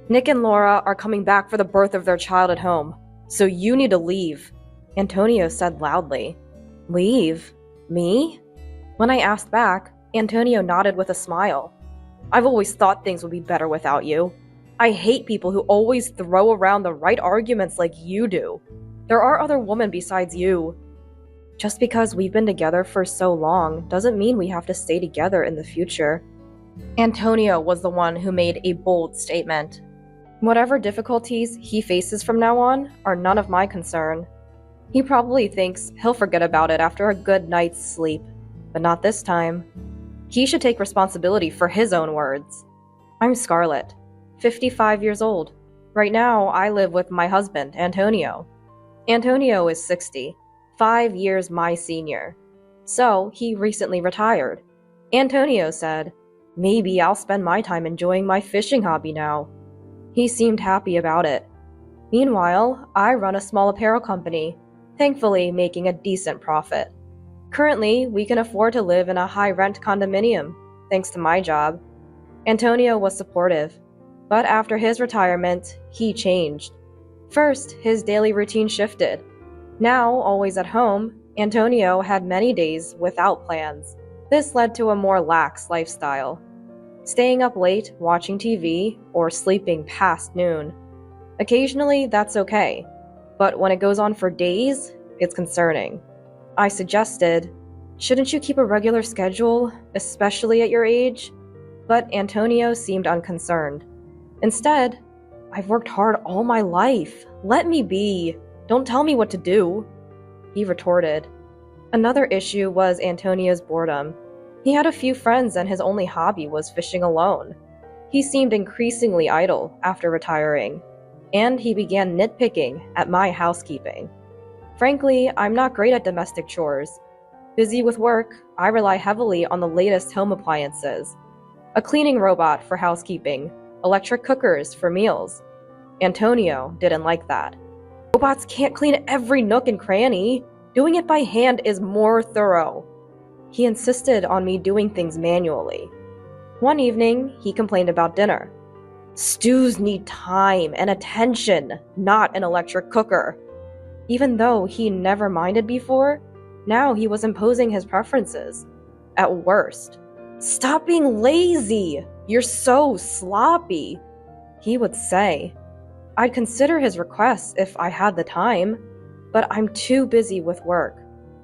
Nick and Laura are coming back for the birth of their child at home, so you need to leave, Antonio said loudly. Leave? Me? When I asked back, Antonio nodded with a smile. I've always thought things would be better without you. I hate people who always throw around the right arguments like you do. There are other women besides you. Just because we've been together for so long doesn't mean we have to stay together in the future. Antonio was the one who made a bold statement. Whatever difficulties he faces from now on are none of my concern. He probably thinks he'll forget about it after a good night's sleep, but not this time. He should take responsibility for his own words. I'm Scarlett, 55 years old. Right now, I live with my husband, Antonio. Antonio is 60, 5 years my senior. So, he recently retired. Antonio said, maybe I'll spend my time enjoying my fishing hobby now. He seemed happy about it. Meanwhile, I run a small apparel company, thankfully making a decent profit. Currently, we can afford to live in a high-rent condominium, thanks to my job. Antonio was supportive, but after his retirement, he changed. First, his daily routine shifted. Now, always at home, Antonio had many days without plans. This led to a more lax lifestyle. Staying up late, watching TV, or sleeping past noon. Occasionally, that's okay, but when it goes on for days, it's concerning. I suggested, shouldn't you keep a regular schedule, especially at your age? But Antonio seemed unconcerned. Instead, I've worked hard all my life. Let me be. Don't tell me what to do, he retorted. Another issue was Antonio's boredom. He had a few friends and his only hobby was fishing alone. He seemed increasingly idle after retiring, and he began nitpicking at my housekeeping. Frankly, I'm not great at domestic chores. Busy with work, I rely heavily on the latest home appliances. A cleaning robot for housekeeping, electric cookers for meals. Antonio didn't like that. Robots can't clean every nook and cranny. Doing it by hand is more thorough. He insisted on me doing things manually. One evening, he complained about dinner. Stews need time and attention, not an electric cooker. Even though he never minded before, now he was imposing his preferences. At worst, stop being lazy! You're so sloppy, he would say. I'd consider his requests if I had the time, but I'm too busy with work.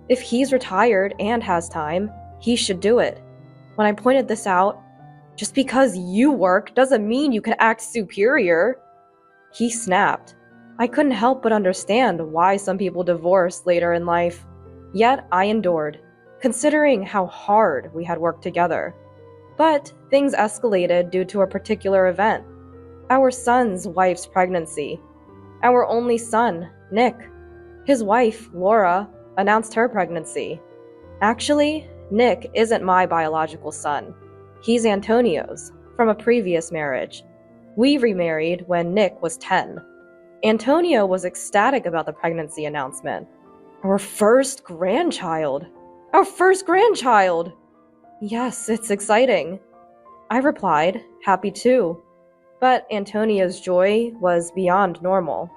If he's retired and has time, he should do it. When I pointed this out, just because you work doesn't mean you can act superior, he snapped. I couldn't help but understand why some people divorce later in life. Yet I endured, considering how hard we had worked together. But things escalated due to a particular event. Our son's wife's pregnancy. Our only son, Nick. His wife, Laura, announced her pregnancy. Actually, Nick isn't my biological son. He's Antonio's, from a previous marriage. We remarried when Nick was 10. Antonio was ecstatic about the pregnancy announcement. Our first grandchild! Our first grandchild! Yes, it's exciting. I replied, happy too. But Antonio's joy was beyond normal.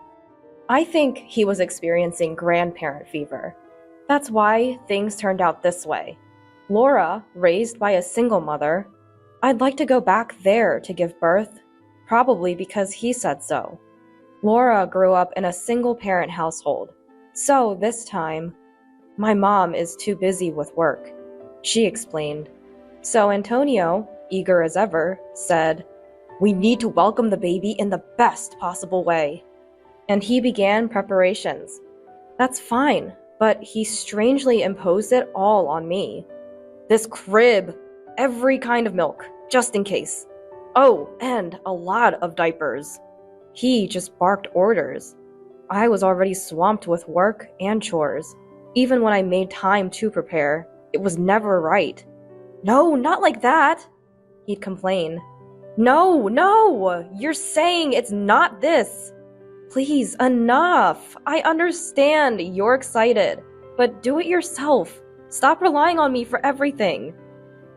I think he was experiencing grandparent fever. That's why things turned out this way. Laura, raised by a single mother, I'd like to go back there to give birth, probably because he said so. Laura grew up in a single-parent household, so this time, my mom is too busy with work, she explained. So Antonio, eager as ever, said, we need to welcome the baby in the best possible way. And he began preparations. That's fine, but he strangely imposed it all on me. This crib, every kind of milk, just in case. Oh, and a lot of diapers. He just barked orders. I was already swamped with work and chores. Even when I made time to prepare, it was never right. No, not like that, he'd complain. No, you're saying it's not this. Please, enough. I understand you're excited, but do it yourself. Stop relying on me for everything.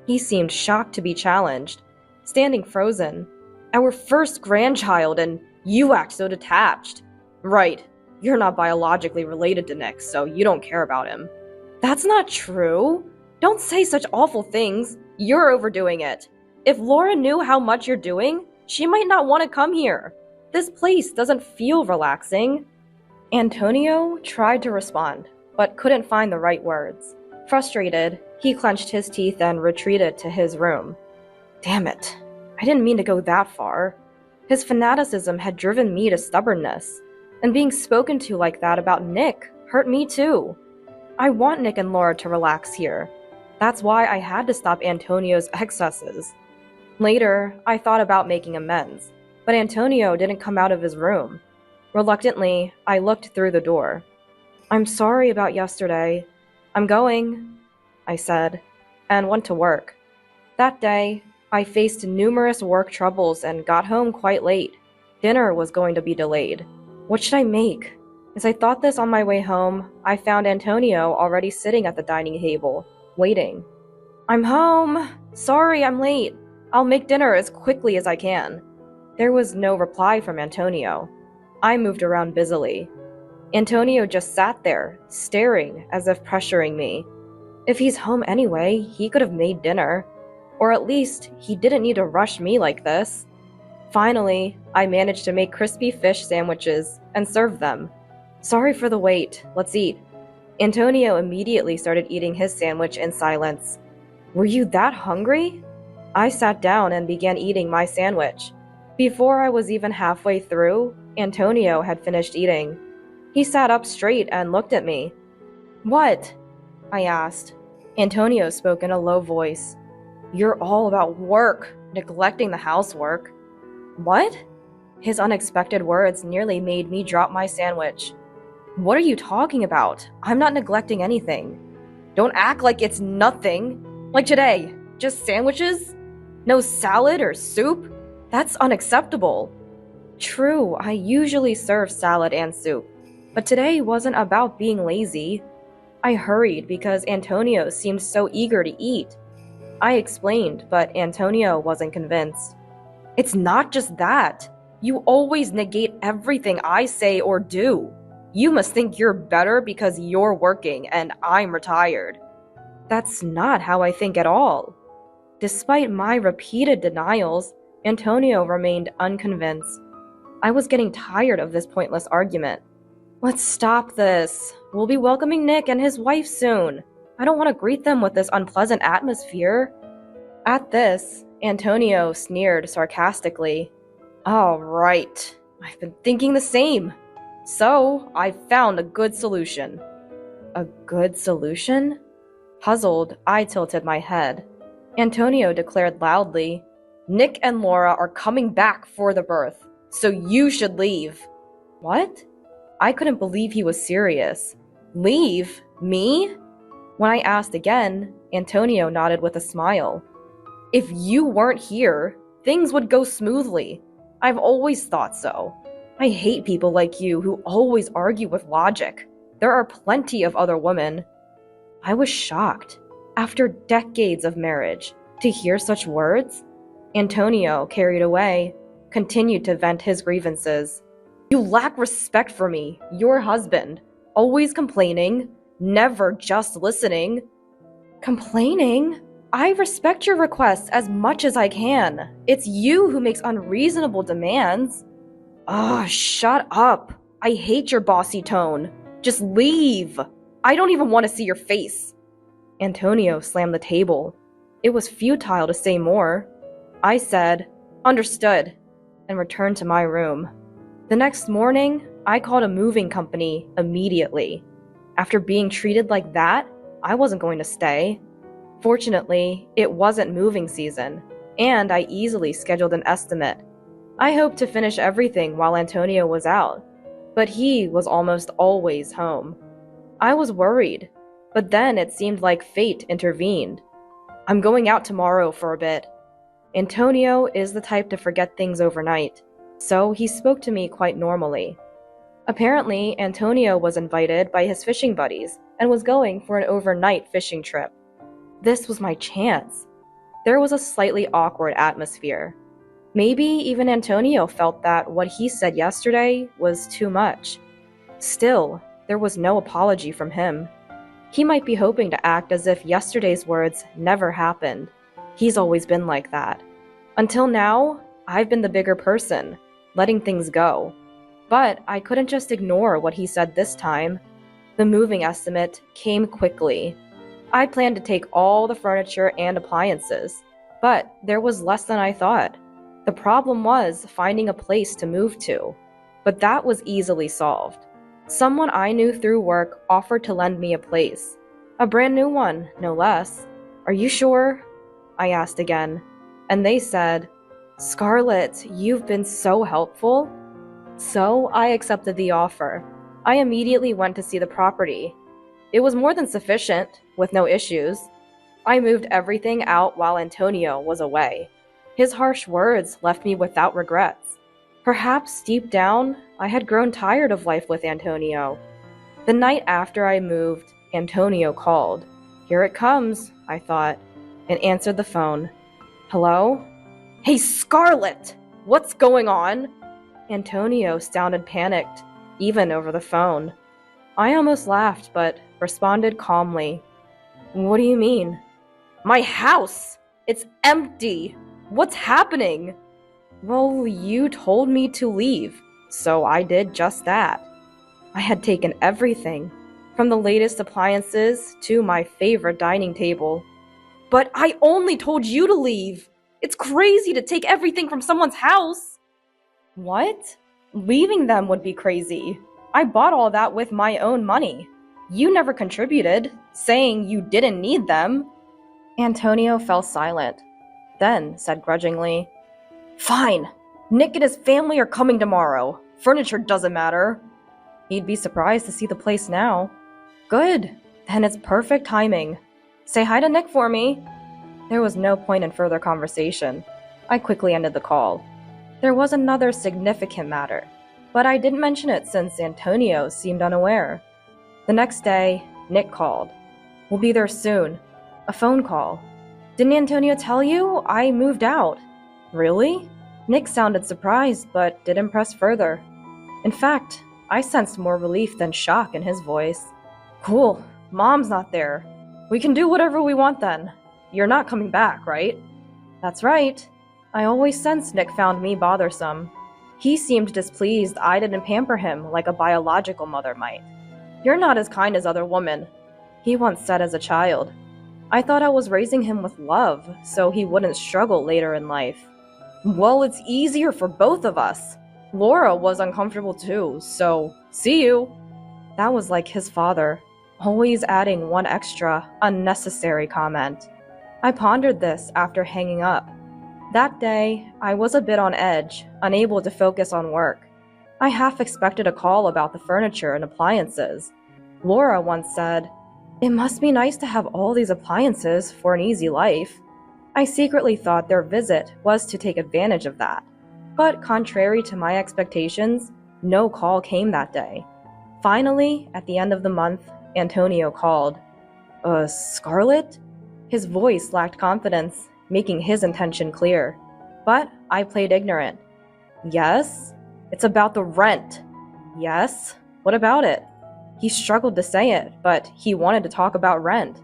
He seemed shocked to be challenged, standing frozen. Our first grandchild, and you act so detached. Right, you're not biologically related to Nick, so you don't care about him. That's not true. Don't say such awful things. You're overdoing it. If Laura knew how much you're doing, she might not want to come here. This place doesn't feel relaxing. Antonio tried to respond, but couldn't find the right words. Frustrated, he clenched his teeth and retreated to his room. Damn it. I didn't mean to go that far. His fanaticism had driven me to stubbornness, and being spoken to like that about Nick hurt me too. I want Nick and Laura to relax here. That's why I had to stop Antonio's excesses. Later, I thought about making amends, but Antonio didn't come out of his room. Reluctantly, I looked through the door. I'm sorry about yesterday. I'm going, I said, and went to work. That day, I faced numerous work troubles and got home quite late. Dinner was going to be delayed. What should I make? As I thought this on my way home, I found Antonio already sitting at the dining table, waiting. I'm home. Sorry, I'm late. I'll make dinner as quickly as I can. There was no reply from Antonio. I moved around busily. Antonio just sat there, staring as if pressuring me. If he's home anyway, he could have made dinner. Or at least, he didn't need to rush me like this. Finally, I managed to make crispy fish sandwiches and serve them. Sorry for the wait, let's eat. Antonio immediately started eating his sandwich in silence. Were you that hungry? I sat down and began eating my sandwich. Before I was even halfway through, Antonio had finished eating. He sat up straight and looked at me. What? I asked. Antonio spoke in a low voice. You're all about work, neglecting the housework. What? His unexpected words nearly made me drop my sandwich. What are you talking about? I'm not neglecting anything. Don't act like it's nothing. Like today, just sandwiches? No salad or soup? That's unacceptable. True, I usually serve salad and soup, but today wasn't about being lazy. I hurried because Antonio seemed so eager to eat. I explained, but Antonio wasn't convinced. It's not just that. You always negate everything I say or do. You must think you're better because you're working and I'm retired. That's not how I think at all. Despite my repeated denials, Antonio remained unconvinced. I was getting tired of this pointless argument. Let's stop this. We'll be welcoming Nick and his wife soon. I don't want to greet them with this unpleasant atmosphere. At this, Antonio sneered sarcastically. All right, I've been thinking the same. So, I found a good solution. A good solution? Puzzled, I tilted my head. Antonio declared loudly, Nick and Laura are coming back for the birth, so you should leave. What? I couldn't believe he was serious. Leave? Me? When I asked again, Antonio nodded with a smile. If you weren't here, things would go smoothly. I've always thought so. I hate people like you who always argue with logic. There are plenty of other women. I was shocked. After decades of marriage, to hear such words? Antonio, carried away, continued to vent his grievances. You lack respect for me, your husband. Always complaining, never just listening. Complaining? I respect your requests as much as I can. It's you who makes unreasonable demands. Shut up. I hate your bossy tone. Just leave. I don't even want to see your face. Antonio slammed the table. It was futile to say more. I said, understood, and returned to my room. The next morning, I called a moving company immediately. After being treated like that, I wasn't going to stay. Fortunately, it wasn't moving season, and I easily scheduled an estimate. I hoped to finish everything while Antonio was out, but he was almost always home. I was worried, but then it seemed like fate intervened. I'm going out tomorrow for a bit. Antonio is the type to forget things overnight, so he spoke to me quite normally. Apparently, Antonio was invited by his fishing buddies and was going for an overnight fishing trip. This was my chance. There was a slightly awkward atmosphere. Maybe even Antonio felt that what he said yesterday was too much. Still, there was no apology from him. He might be hoping to act as if yesterday's words never happened. He's always been like that. Until now, I've been the bigger person, letting things go. But I couldn't just ignore what he said this time. The moving estimate came quickly. I planned to take all the furniture and appliances, but there was less than I thought. The problem was finding a place to move to, but that was easily solved. Someone I knew through work offered to lend me a place. A brand new one, no less. "Are you sure?" I asked again, and they said, "Scarlett, you've been so helpful." So I accepted the offer. I immediately went to see the property. It was more than sufficient, with no issues. I moved everything out while Antonio was away. His harsh words left me without regrets. Perhaps deep down, I had grown tired of life with Antonio. The night after I moved, Antonio called. Here it comes, I thought, and answered the phone. "Hello?" "Hey, Scarlett! What's going on?" Antonio sounded panicked, even over the phone. I almost laughed, but responded calmly. "What do you mean?" "My house! It's empty! What's happening?" "Well, you told me to leave, so I did just that." I had taken everything, from the latest appliances to my favorite dining table. "But I only told you to leave! It's crazy to take everything from someone's house!" "What? Leaving them would be crazy. I bought all that with my own money. You never contributed, saying you didn't need them." Antonio fell silent, then said grudgingly, "Fine. Nick and his family are coming tomorrow. Furniture doesn't matter." He'd be surprised to see the place now. "Good. Then it's perfect timing. Say hi to Nick for me." There was no point in further conversation. I quickly ended the call. There was another significant matter, but I didn't mention it since Antonio seemed unaware. The next day, Nick called. "We'll be there soon." A phone call. "Didn't Antonio tell you? I moved out." "Really?" Nick sounded surprised, but didn't press further. In fact, I sensed more relief than shock in his voice. "Cool. Mom's not there. We can do whatever we want then. You're not coming back, right?" "That's right." I always sensed Nick found me bothersome. He seemed displeased I didn't pamper him like a biological mother might. "You're not as kind as other women," he once said as a child. I thought I was raising him with love, so he wouldn't struggle later in life. "Well, it's easier for both of us. Laura was uncomfortable too, so see you." That was like his father, always adding one extra, unnecessary comment. I pondered this after hanging up. That day, I was a bit on edge, unable to focus on work. I half expected a call about the furniture and appliances. Laura once said, "It must be nice to have all these appliances for an easy life." I secretly thought their visit was to take advantage of that. But contrary to my expectations, no call came that day. Finally, at the end of the month, Antonio called. Scarlett?" His voice lacked confidence, making his intention clear. But I played ignorant. "Yes? It's about the rent." "Yes? What about it?" He struggled to say it, but he wanted to talk about rent.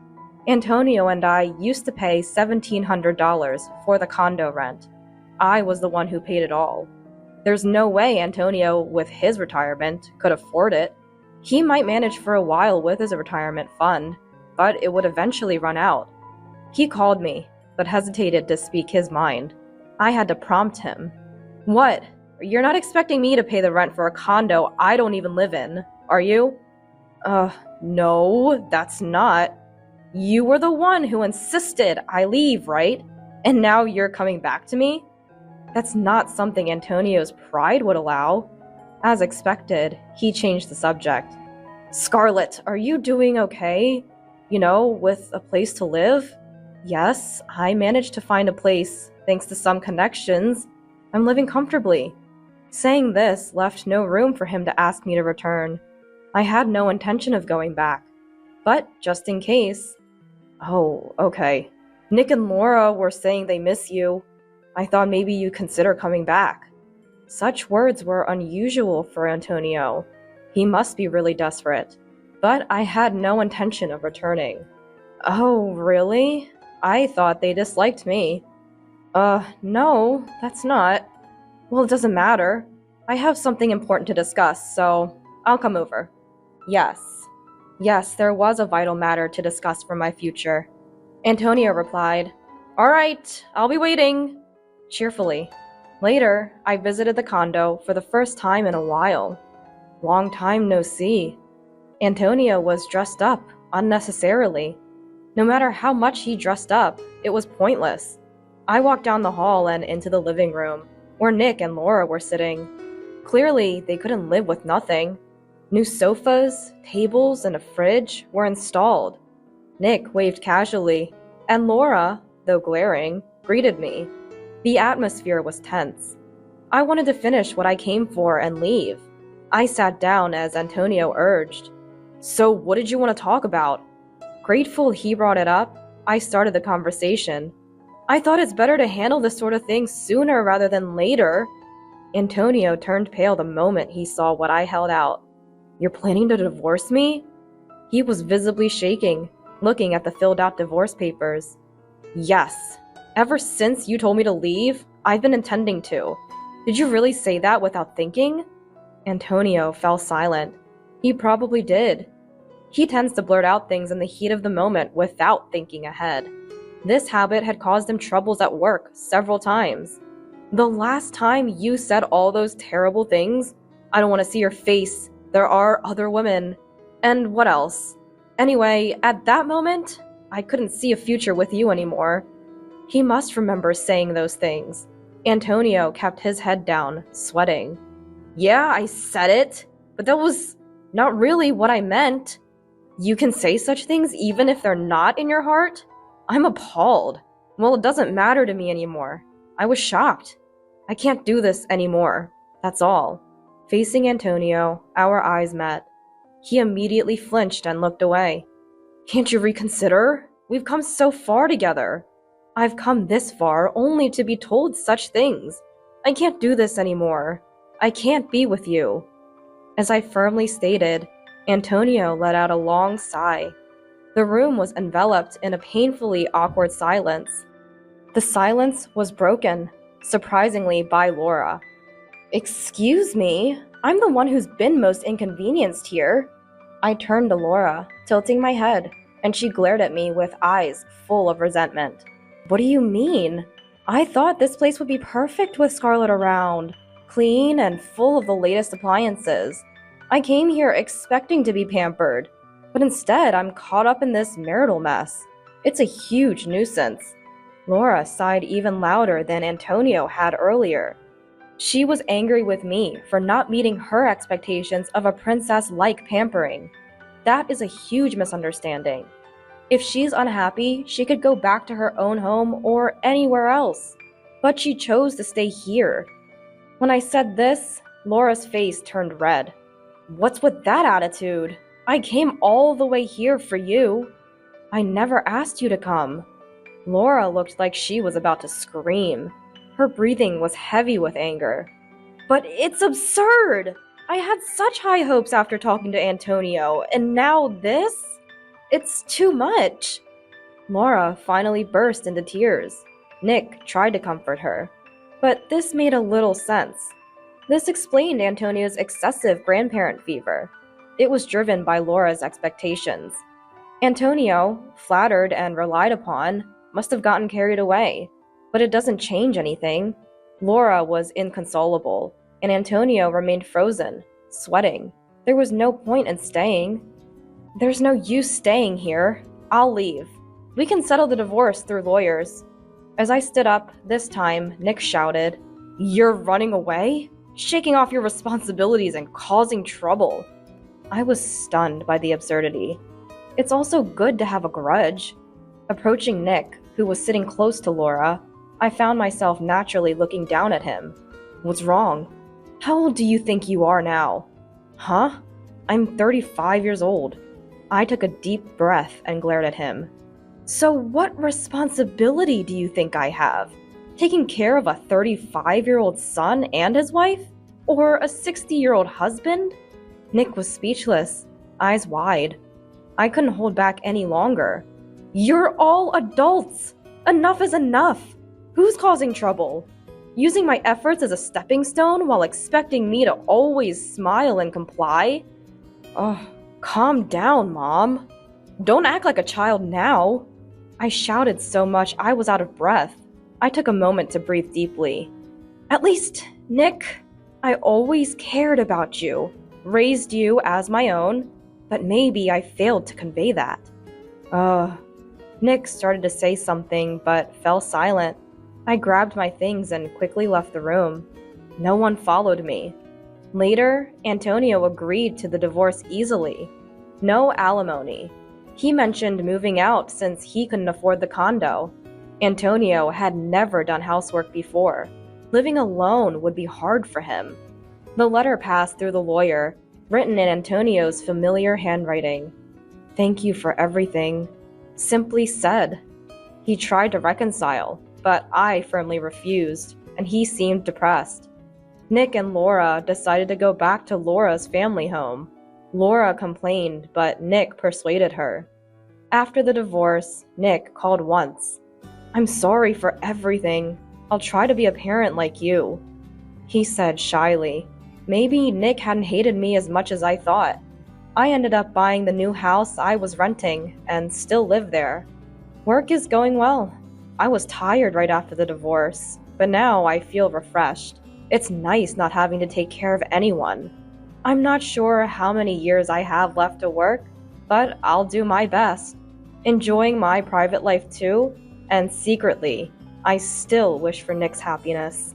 Antonio and I used to pay $1,700 for the condo rent. I was the one who paid it all. There's no way Antonio, with his retirement, could afford it. He might manage for a while with his retirement fund, but it would eventually run out. He called me, but hesitated to speak his mind. I had to prompt him. "What? You're not expecting me to pay the rent for a condo I don't even live in, are you?" No, that's not. You were the one who insisted I leave, right? And now you're coming back to me?" That's not something Antonio's pride would allow. As expected, he changed the subject. "Scarlett, are you doing okay? With a place to live?" "Yes, I managed to find a place, thanks to some connections. I'm living comfortably." Saying this left no room for him to ask me to return. I had no intention of going back. But just in case... "Oh, okay. Nick and Laura were saying they miss you." I thought maybe you'd consider coming back." Such words were unusual for Antonio. He must be really desperate. But I had no intention of returning. "Oh, really? I thought they disliked me." No, that's not. Well, it doesn't matter. I have something important to discuss, so I'll come over." Yes. Yes, there was a vital matter to discuss for my future. Antonio replied, "All right, I'll be waiting," cheerfully. Later, I visited the condo for the first time in a while. Long time no see. Antonio was dressed up, unnecessarily. No matter how much he dressed up, it was pointless. I walked down the hall and into the living room, where Nick and Laura were sitting. Clearly, they couldn't live with nothing. New sofas, tables, and a fridge were installed. Nick waved casually, and Laura, though glaring, greeted me. The atmosphere was tense. I wanted to finish what I came for and leave. I sat down as Antonio urged. "So what did you want to talk about?" Grateful he brought it up, I started the conversation. "I thought it's better to handle this sort of thing sooner rather than later." Antonio turned pale the moment he saw what I held out. "You're planning to divorce me?" He was visibly shaking, looking at the filled-out divorce papers. "Yes. Ever since you told me to leave, I've been intending to." "Did you really say that without thinking?" Antonio fell silent. He probably did. He tends to blurt out things in the heat of the moment without thinking ahead. This habit had caused him troubles at work several times. "The last time you said all those terrible things, 'I don't want to see your face, there are other women,' and what else? Anyway, at that moment, I couldn't see a future with you anymore." He must remember saying those things. Antonio kept his head down, sweating. "Yeah, I said it, but that was not really what I meant." "You can say such things even if they're not in your heart?" I'm appalled. "Well, it doesn't matter to me anymore. I was shocked. I can't do this anymore. That's all." Facing Antonio, our eyes met. He immediately flinched and looked away. "Can't you reconsider? We've come so far together." "I've come this far only to be told such things. I can't do this anymore. I can't be with you." As I firmly stated, Antonio let out a long sigh. The room was enveloped in a painfully awkward silence. The silence was broken, surprisingly, by Laura. "Excuse me, I'm the one who's been most inconvenienced here." I turned to Laura, tilting my head, and she glared at me with eyes full of resentment. "What do you mean? I thought this place would be perfect with Scarlett around, clean and full of the latest appliances. I came here expecting to be pampered, but instead I'm caught up in this marital mess. It's a huge nuisance." Laura sighed even louder than Antonio had earlier. She was angry with me for not meeting her expectations of a princess-like pampering. That is a huge misunderstanding. If she's unhappy, she could go back to her own home or anywhere else. But she chose to stay here. When I said this, Laura's face turned red. "What's with that attitude? I came all the way here for you." "I never asked you to come." Laura looked like she was about to scream. Her breathing was heavy with anger. "But it's absurd! I had such high hopes after talking to Antonio, and now this? It's too much." Laura finally burst into tears. Nick tried to comfort her. But this made a little sense. This explained Antonio's excessive grandparent fever. It was driven by Laura's expectations. Antonio, flattered and relied upon, must have gotten carried away. But it doesn't change anything. Laura was inconsolable, and Antonio remained frozen, sweating. There was no point in staying. "There's no use staying here. I'll leave. We can settle the divorce through lawyers." As I stood up, this time, Nick shouted, "You're running away? Shaking off your responsibilities and causing trouble." I was stunned by the absurdity. It's also good to have a grudge. Approaching Nick, who was sitting close to Laura, I found myself naturally looking down at him. "What's wrong? How old do you think you are now?" "Huh? I'm 35 years old." I took a deep breath and glared at him. "So what responsibility do you think I have?" Taking care of a 35-year-old son and his wife? Or a 60-year-old husband? Nick was speechless, eyes wide. I couldn't hold back any longer. You're all adults! Enough is enough! Who's causing trouble? Using my efforts as a stepping stone while expecting me to always smile and comply? Oh, calm down, Mom. Don't act like a child now. I shouted so much I was out of breath. I took a moment to breathe deeply. At least, Nick, I always cared about you, raised you as my own, but maybe I failed to convey that. Nick started to say something, but fell silent. I grabbed my things and quickly left the room. No one followed me. Later, Antonio agreed to the divorce easily. No alimony. He mentioned moving out since he couldn't afford the condo. Antonio had never done housework before. Living alone would be hard for him. The letter passed through the lawyer, written in Antonio's familiar handwriting. "Thank you for everything," simply said. He tried to reconcile, but I firmly refused, and he seemed depressed. Nick and Laura decided to go back to Laura's family home. Laura complained, but Nick persuaded her. After the divorce, Nick called once. "I'm sorry for everything. I'll try to be a parent like you," he said shyly. Maybe Nick hadn't hated me as much as I thought. I ended up buying the new house I was renting and still live there. Work is going well. I was tired right after the divorce, but now I feel refreshed. It's nice not having to take care of anyone. I'm not sure how many years I have left to work, but I'll do my best. Enjoying my private life too, and secretly, I still wish for Nick's happiness.